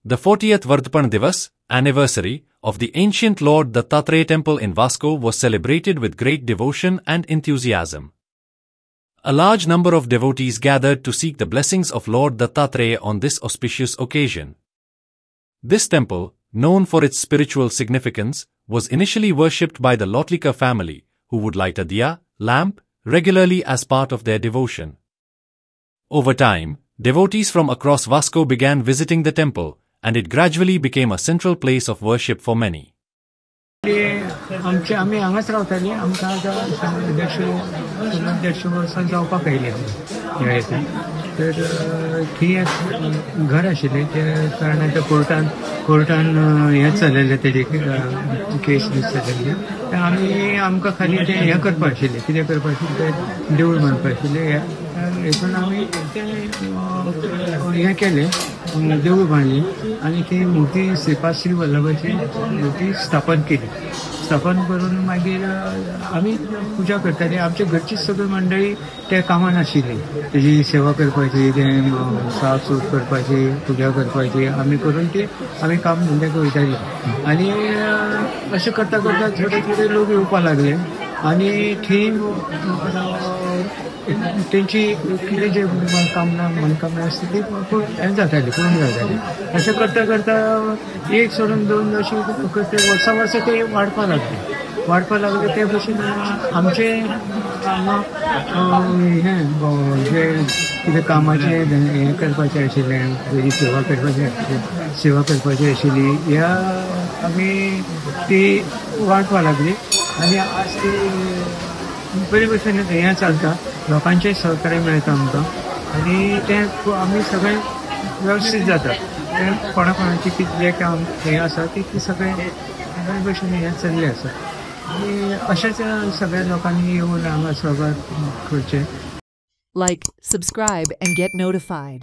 The 40th Vardhapan Divas, anniversary, of the ancient Lord Dattatreya temple in Vasco was celebrated with great devotion and enthusiasm. A large number of devotees gathered to seek the blessings of Lord Dattatreya on this auspicious occasion. This temple, known for its spiritual significance, was initially worshipped by the Lotlika family, who would light a diya, lamp, regularly as part of their devotion. Over time, devotees from across Vasco began visiting the temple, and it gradually became a central place of worship for many. आम्ही हांगाच रावताली आमकां आतां 150 वर्सां जावपाक oily ह्या हेतून तर थंय एक घर आशिल्लें ते कारणाच्या कोर्टान हें चललेलें तेजे केस बी चललेली आमी आमकां खाली तें हें करपा आशिल्लें कितें करपा आशिल्लें तें देवूळ बांदपा आशिल्लें हेतून आमी हें केलें देवूळ बांदलें आनी ती मुर्ती श्रीपाद श्री वल्लभाची मुर्ती स्थापन केली स्थापन करून मागीर आमी पुजा करताली आमच्या घरची सगळी मंडळी त्या कामान आशिल्ली तेजी सेवा करपाची तें साफ सूफ करपाची पुजा करपाची आमी करून ती आमी काम धंद्याक वयताली आनी अशें करता करता थोडे थोडे लोक येवपाक लागले आनी थंय तेंची कितें जे मनोकामना आसता ती हें जाताली पूर्ण जाताली अशें करता करता एक सोडून दोन अशी वर्सां वर्सां ते वाडपा लागले ते भशेन आमचे हांगा हें जे कितें कामाचें हें करपाचें आशिल्लें तेजी सेवा करपाची आशिल्ली ह्या आमी ती वाडपा लागली आनी आज ती बरे भशेन हें चलता लोकांचें सहकार्य मेळटा आमकां आनी तें आमी सगळें वेवस्थीत जाता तें कोणाची कितें काम हें आसा ती सगळें बरे भशेन हें चल्लें आसा आनी अशेंच सगळ्या लोकांनी येवन हांगा सहभाग करचें. Like, subscribe and get notified.